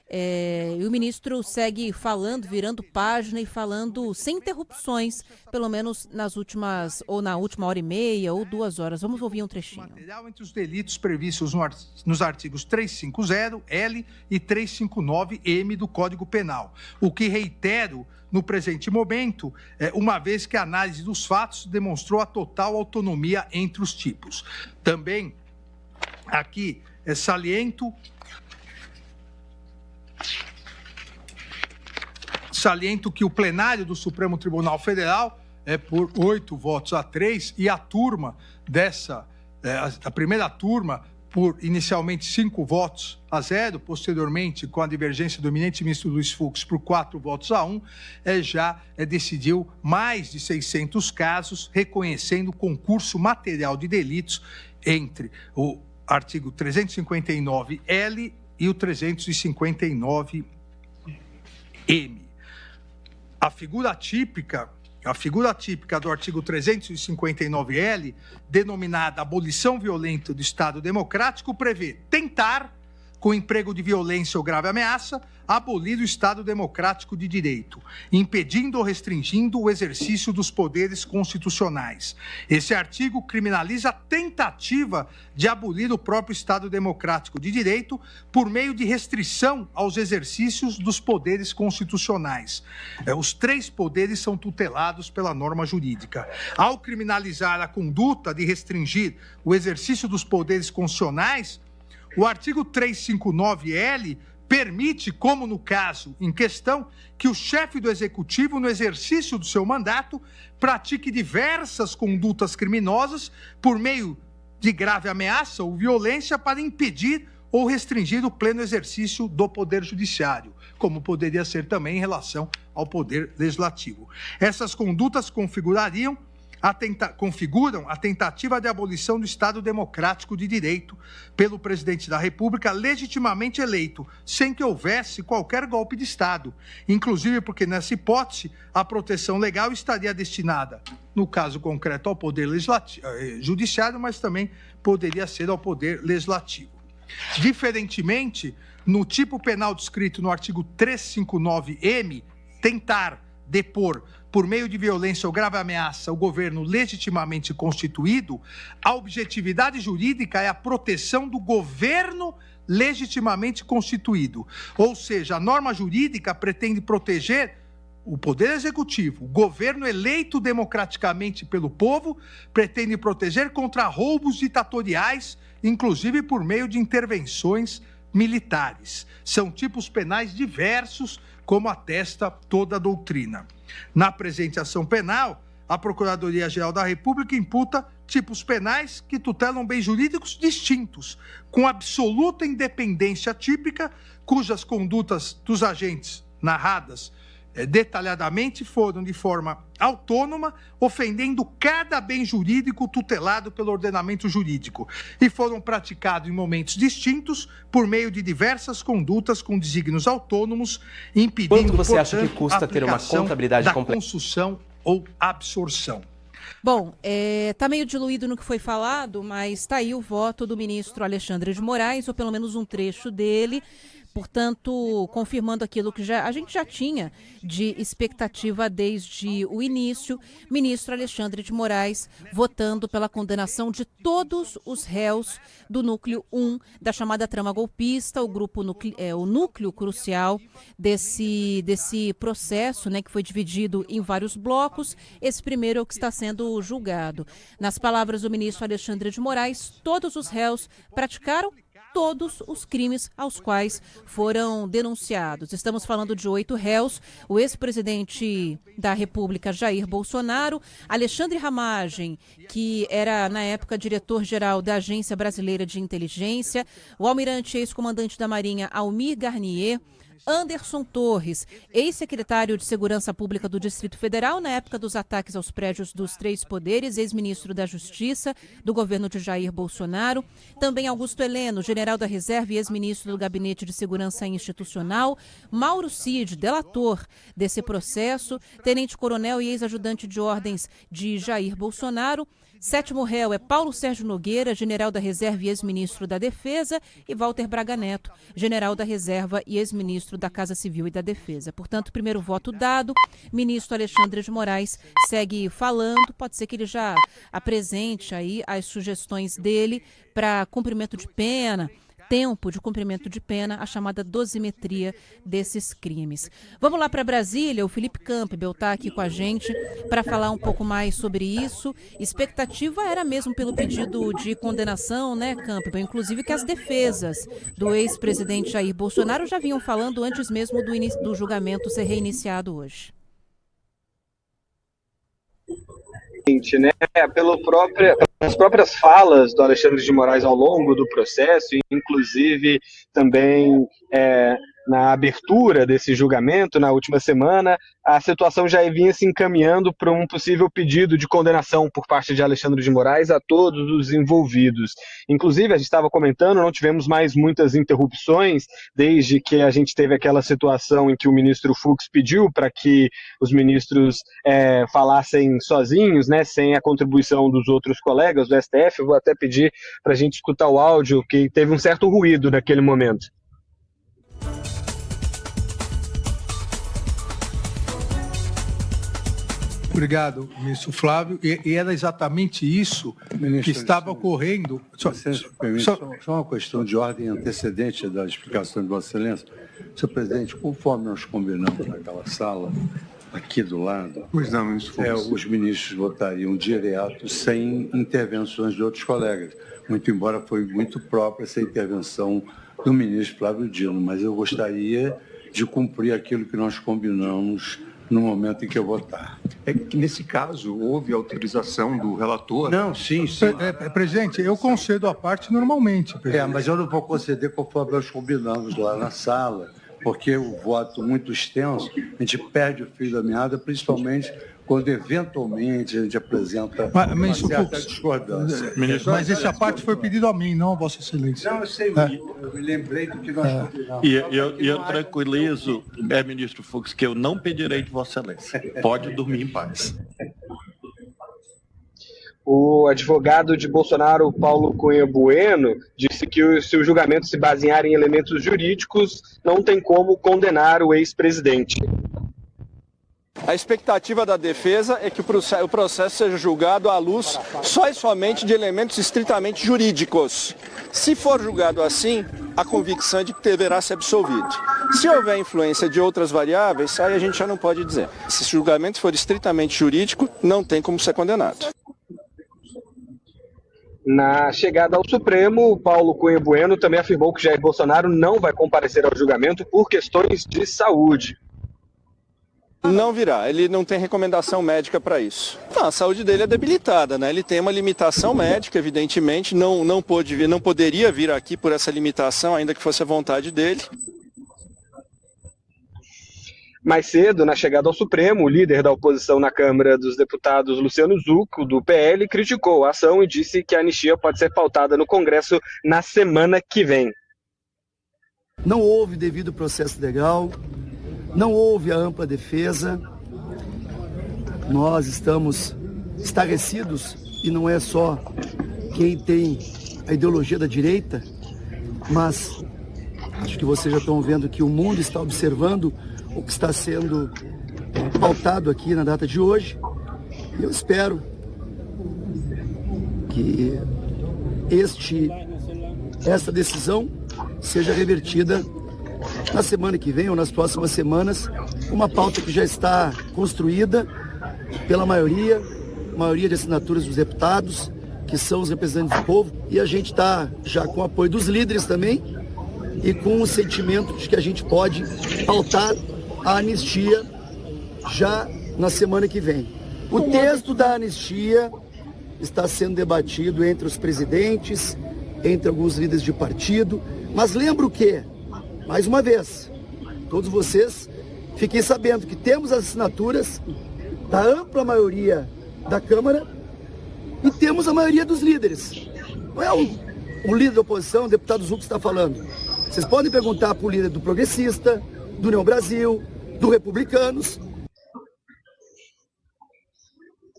E o ministro segue falando, virando página e falando sem interrupções, pelo menos na última hora e meia ou 2 horas. Vamos ouvir um trechinho. Material entre os delitos previstos nos artigos 350-L e 359-M do Código Penal. O que reitero no presente momento, uma vez que a análise dos fatos demonstrou a total autonomia entre os tipos. Também aqui saliento que o plenário do Supremo Tribunal Federal por 8 votos a 3 e a turma a primeira turma por inicialmente 5 votos a 0, posteriormente com a divergência do eminente ministro Luiz Fux por 4 votos a 1, já decidiu mais de 600 casos, reconhecendo o concurso material de delitos entre o artigo 359-L e o 359-M. A figura típica do artigo 359-L, denominada abolição violenta do Estado Democrático, prevê tentar, com emprego de violência ou grave ameaça, abolir o Estado Democrático de Direito, impedindo ou restringindo o exercício dos poderes constitucionais. Esse artigo criminaliza a tentativa de abolir o próprio Estado Democrático de Direito por meio de restrição aos exercícios dos poderes constitucionais. Os 3 poderes são tutelados pela norma jurídica. Ao criminalizar a conduta de restringir o exercício dos poderes constitucionais, o artigo 359-L permite, como no caso em questão, que o chefe do Executivo, no exercício do seu mandato, pratique diversas condutas criminosas por meio de grave ameaça ou violência para impedir ou restringir o pleno exercício do Poder Judiciário, como poderia ser também em relação ao Poder Legislativo. Essas condutas configuram a tentativa de abolição do Estado Democrático de Direito pelo presidente da República legitimamente eleito, sem que houvesse qualquer golpe de Estado, inclusive porque, nessa hipótese, a proteção legal estaria destinada, no caso concreto, ao Poder Judiciário, mas também poderia ser ao Poder Legislativo. Diferentemente, no tipo penal descrito no artigo 359-M, tentar depor por meio de violência ou grave ameaça o governo legitimamente constituído, a objetividade jurídica é a proteção do governo legitimamente constituído. Ou seja, a norma jurídica pretende proteger o Poder Executivo, o governo eleito democraticamente pelo povo, pretende proteger contra roubos ditatoriais, inclusive por meio de intervenções militares. São tipos penais diversos, como atesta toda a doutrina. Na presente ação penal, a Procuradoria-Geral da República imputa tipos penais que tutelam bens jurídicos distintos, com absoluta independência típica, cujas condutas dos agentes narradas detalhadamente foram de forma autônoma, ofendendo cada bem jurídico tutelado pelo ordenamento jurídico, e foram praticados em momentos distintos por meio de diversas condutas com desígnios autônomos, impedindo, quanto você portanto, acha que custa ter uma contabilidade da completa? construção ou absorção. Bom, está meio diluído no que foi falado, mas está aí o voto do ministro Alexandre de Moraes, ou pelo menos um trecho dele. Portanto, confirmando aquilo que a gente já tinha de expectativa desde o início, ministro Alexandre de Moraes votando pela condenação de todos os réus do núcleo 1 da chamada trama golpista, o núcleo crucial desse processo, né, que foi dividido em vários blocos. Esse primeiro é o que está sendo julgado. Nas palavras do ministro Alexandre de Moraes, todos os réus praticaram todos os crimes aos quais foram denunciados. Estamos falando de 8 réus: o ex-presidente da República, Jair Bolsonaro, Alexandre Ramagem, que era, na época, diretor-geral da Agência Brasileira de Inteligência, o almirante ex-comandante da Marinha, Almir Garnier, Anderson Torres, ex-secretário de Segurança Pública do Distrito Federal na época dos ataques aos prédios dos 3 poderes, ex-ministro da Justiça do governo de Jair Bolsonaro. Também Augusto Heleno, general da Reserva e ex-ministro do Gabinete de Segurança Institucional. Mauro Cid, delator desse processo, tenente-coronel e ex-ajudante de ordens de Jair Bolsonaro. Sétimo réu é Paulo Sérgio Nogueira, general da Reserva e ex-ministro da Defesa, e Walter Braga Neto, general da Reserva e ex-ministro da Casa Civil e da Defesa. Portanto, primeiro voto dado, ministro Alexandre de Moraes segue falando, pode ser que ele já apresente aí as sugestões dele para cumprimento de pena, tempo de cumprimento de pena, a chamada dosimetria desses crimes. Vamos lá para Brasília, o Felipe Campbell está aqui com a gente para falar um pouco mais sobre isso. Expectativa era mesmo pelo pedido de condenação, né, Campbell? Inclusive que as defesas do ex-presidente Jair Bolsonaro já vinham falando antes mesmo do julgamento ser reiniciado hoje. Né, pelas próprias falas do Alexandre de Moraes ao longo do processo, inclusive também na abertura desse julgamento, na última semana, a situação já vinha se encaminhando para um possível pedido de condenação por parte de Alexandre de Moraes a todos os envolvidos. Inclusive, a gente estava comentando, não tivemos mais muitas interrupções, desde que a gente teve aquela situação em que o ministro Fux pediu para que os ministros falassem sozinhos, né, sem a contribuição dos outros colegas do STF. Eu vou até pedir para a gente escutar o áudio, que teve um certo ruído naquele momento. Obrigado, ministro Flávio. E era exatamente isso que estava ocorrendo. Só uma questão de ordem antecedente da explicação de Vossa Excelência. Senhor presidente, conforme nós combinamos naquela sala, aqui do lado, pois não, ministro os ministros votariam direto, sem intervenções de outros colegas. Muito embora foi muito própria essa intervenção do ministro Flávio Dino, mas eu gostaria de cumprir aquilo que nós combinamos no momento em que eu votar. É que, nesse caso, houve autorização do relator? Não, sim. Presidente, eu concedo a parte normalmente. Presidente. Mas eu não vou conceder conforme nós combinamos lá na sala, porque o voto muito extenso, a gente perde o fio da meada, principalmente quando eventualmente a gente apresenta uma certa discordância. Mas essa parte foi pedido a mim, não a Vossa Excelência. Não, eu sei, eu me lembrei do que nós combinamos. E eu tranquilizo, ministro Fux, que eu não pedirei de Vossa Excelência. Pode dormir em paz. O advogado de Bolsonaro, Paulo Cunha Bueno, disse que se o julgamento se basear em elementos jurídicos, não tem como condenar o ex-presidente. A expectativa da defesa é que o processo seja julgado à luz só e somente de elementos estritamente jurídicos. Se for julgado assim, a convicção é de que deverá ser absolvido. Se houver influência de outras variáveis, aí a gente já não pode dizer. Se o julgamento for estritamente jurídico, não tem como ser condenado. Na chegada ao Supremo, Paulo Cunha Bueno também afirmou que Jair Bolsonaro não vai comparecer ao julgamento por questões de saúde. Não virá, ele não tem recomendação médica para isso. Não, a saúde dele é debilitada, né? Ele tem uma limitação médica, evidentemente, não poderia vir aqui por essa limitação, ainda que fosse a vontade dele. Mais cedo, na chegada ao Supremo, o líder da oposição na Câmara dos Deputados, Luciano Zucco, do PL, criticou a ação e disse que a anistia pode ser pautada no Congresso na semana que vem. Não houve devido processo legal, não houve a ampla defesa, nós estamos estarrecidos, e não é só quem tem a ideologia da direita, mas acho que vocês já estão vendo que o mundo está observando o que está sendo pautado aqui na data de hoje. E eu espero que essa decisão seja revertida na semana que vem ou nas próximas semanas, uma pauta que já está construída pela maioria de assinaturas dos deputados, que são os representantes do povo, e a gente está já com o apoio dos líderes também, e com o sentimento de que a gente pode pautar a anistia já na semana que vem. O texto da anistia está sendo debatido entre os presidentes, entre alguns líderes de partido, mas lembro que, mais uma vez, todos vocês fiquem sabendo que temos as assinaturas da ampla maioria da Câmara e temos a maioria dos líderes. Não é o líder da oposição, o deputado Zucco, que está falando. Vocês podem perguntar para o líder do Progressista, do União Brasil, do Republicanos.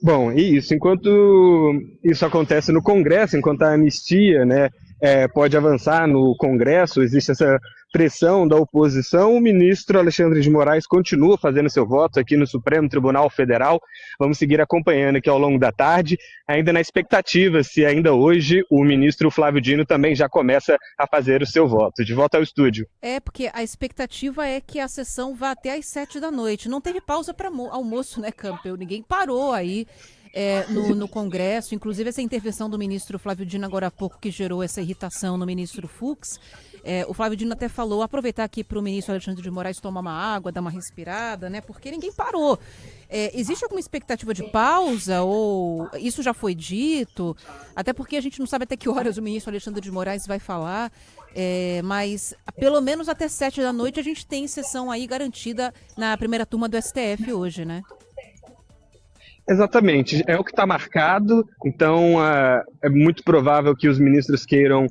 Bom, isso. Enquanto isso acontece no Congresso, enquanto a anistia, né, pode avançar no Congresso, existe essa pressão da oposição, o ministro Alexandre de Moraes continua fazendo seu voto aqui no Supremo Tribunal Federal. Vamos seguir acompanhando aqui ao longo da tarde, ainda na expectativa se ainda hoje o ministro Flávio Dino também já começa a fazer o seu voto. De volta ao estúdio. Porque a expectativa é que a sessão vá até às 7 da noite. Não teve pausa para almoço, né, Campbell? Ninguém parou aí no Congresso. Inclusive, essa intervenção do ministro Flávio Dino agora há pouco que gerou essa irritação no ministro Fux. O Flávio Dino até falou, aproveitar aqui para o ministro Alexandre de Moraes tomar uma água, dar uma respirada, né? Porque ninguém parou. Existe alguma expectativa de pausa ou isso já foi dito? Até porque a gente não sabe até que horas o ministro Alexandre de Moraes vai falar, mas pelo menos até 7 da noite a gente tem sessão aí garantida na primeira turma do STF hoje, né? Exatamente, é o que está marcado, então é muito provável que os ministros queiram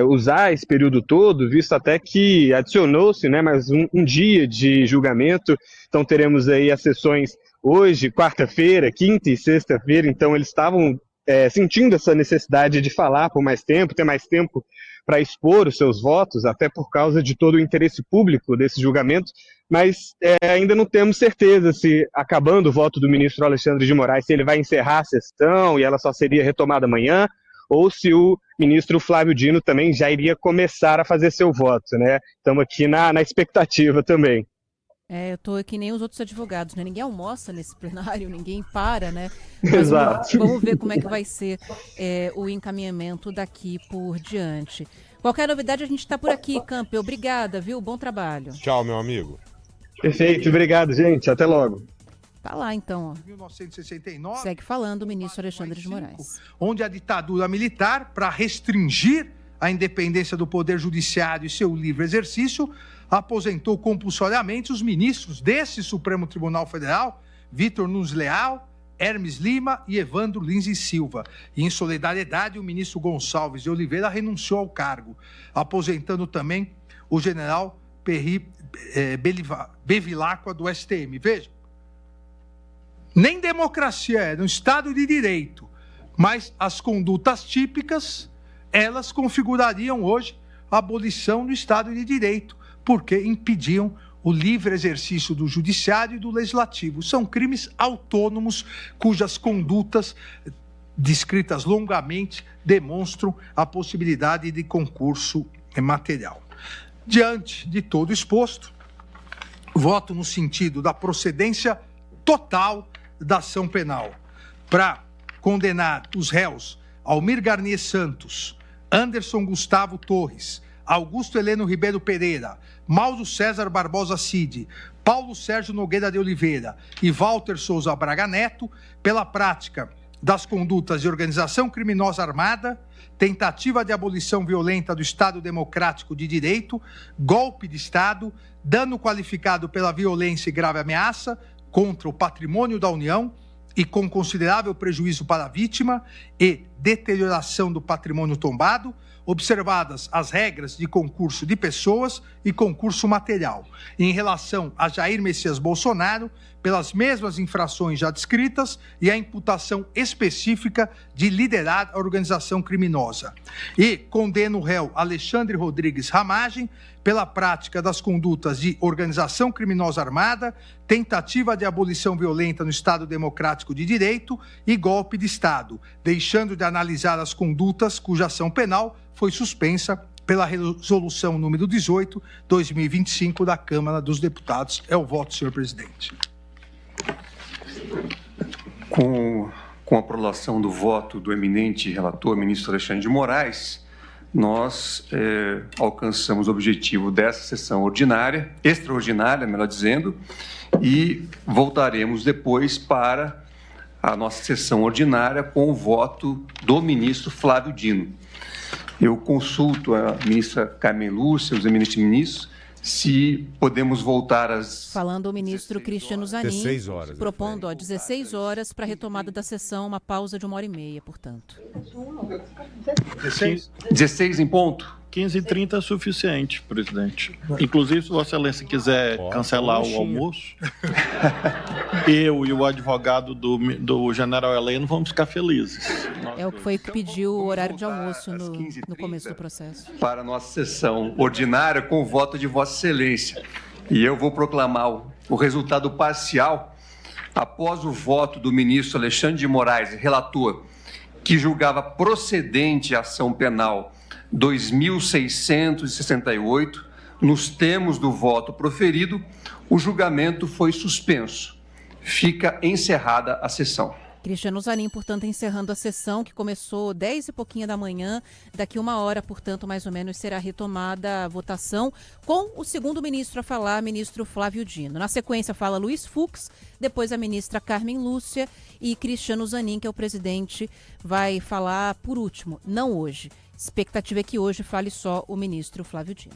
usar esse período todo, visto até que adicionou-se, né, mais um dia de julgamento, então teremos aí as sessões hoje, quarta-feira, quinta e sexta-feira, então eles estavam sentindo essa necessidade de falar por mais tempo, ter mais tempo para expor os seus votos, até por causa de todo o interesse público desse julgamento, mas ainda não temos certeza se, acabando o voto do ministro Alexandre de Moraes, se ele vai encerrar a sessão e ela só seria retomada amanhã, ou se o ministro Flávio Dino também já iria começar a fazer seu voto, né? Estamos aqui na expectativa também. Eu tô que nem os outros advogados, né? Ninguém almoça nesse plenário, ninguém para, né? Mas Exato. Vamos ver como é que vai ser o encaminhamento daqui por diante. Qualquer novidade, a gente está por aqui, Campbell. Obrigada, viu? Bom trabalho. Tchau, meu amigo. Perfeito, obrigado, gente. Até logo. Tá lá, então, ó. 1969, segue falando o ministro Alexandre de Moraes. Onde a ditadura militar, para restringir a independência do Poder Judiciário e seu livre exercício, aposentou compulsoriamente os ministros desse Supremo Tribunal Federal, Vitor Nunes Leal, Hermes Lima e Evandro Lins e Silva. E, em solidariedade, o ministro Gonçalves de Oliveira renunciou ao cargo, aposentando também o general Perry Bevilacqua do STM. Veja, nem democracia é no Estado de Direito, mas as condutas típicas, elas configurariam hoje a abolição do Estado de Direito, porque impediam o livre exercício do judiciário e do legislativo. São crimes autônomos cujas condutas, descritas longamente, demonstram a possibilidade de concurso material. Diante de todo exposto, voto no sentido da procedência total da ação penal para condenar os réus Almir Garnier Santos, Anderson Gustavo Torres, Augusto Heleno Ribeiro Pereira, Mauro César Barbosa Cid, Paulo Sérgio Nogueira de Oliveira e Walter Souza Braga Neto pela prática das condutas de organização criminosa armada, tentativa de abolição violenta do Estado Democrático de Direito, golpe de Estado, dano qualificado pela violência e grave ameaça contra o patrimônio da União e com considerável prejuízo para a vítima e deterioração do patrimônio tombado, observadas as regras de concurso de pessoas e concurso material. Em relação a Jair Messias Bolsonaro, pelas mesmas infrações já descritas e a imputação específica de liderar a organização criminosa. E condena o réu Alexandre Rodrigues Ramagem pela prática das condutas de organização criminosa armada, tentativa de abolição violenta no Estado Democrático de Direito e golpe de Estado, deixando de analisar as condutas cuja ação penal foi suspensa pela resolução número 18, 2025 da Câmara dos Deputados. É o voto, senhor presidente. Com a aprovação do voto do eminente relator, ministro Alexandre de Moraes, nós alcançamos o objetivo dessa sessão ordinária, extraordinária, melhor dizendo, e voltaremos depois para a nossa sessão ordinária com o voto do ministro Flávio Dino. Eu consulto a ministra Carmen Lúcia, os eminentes ministros, se podemos voltar às... Falando o ministro Cristiano Zanin, 16 horas, propondo 16 horas para a retomada da sessão, uma pausa de 1h30, portanto. 16? 16 em ponto? 15h30 é suficiente, presidente. Inclusive, se Vossa Excelência quiser cancelar o almoço, eu e o advogado do general Heleno vamos ficar felizes. É o que foi que pediu o horário de almoço no começo do processo. Para a nossa sessão ordinária com o voto de Vossa Excelência. E eu vou proclamar o resultado parcial após o voto do ministro Alexandre de Moraes, relator, que julgava procedente a ação penal 2668, nos termos do voto proferido, o julgamento foi suspenso. Fica encerrada a sessão. Cristiano Zanin, portanto, encerrando a sessão, que começou 10 e pouquinho da manhã. Daqui 1 hora, portanto, mais ou menos, será retomada a votação com o segundo ministro a falar, ministro Flávio Dino. Na sequência, fala Luiz Fux, depois a ministra Carmen Lúcia e Cristiano Zanin, que é o presidente, vai falar por último, não hoje. Expectativa é que hoje fale só o ministro Flávio Dino.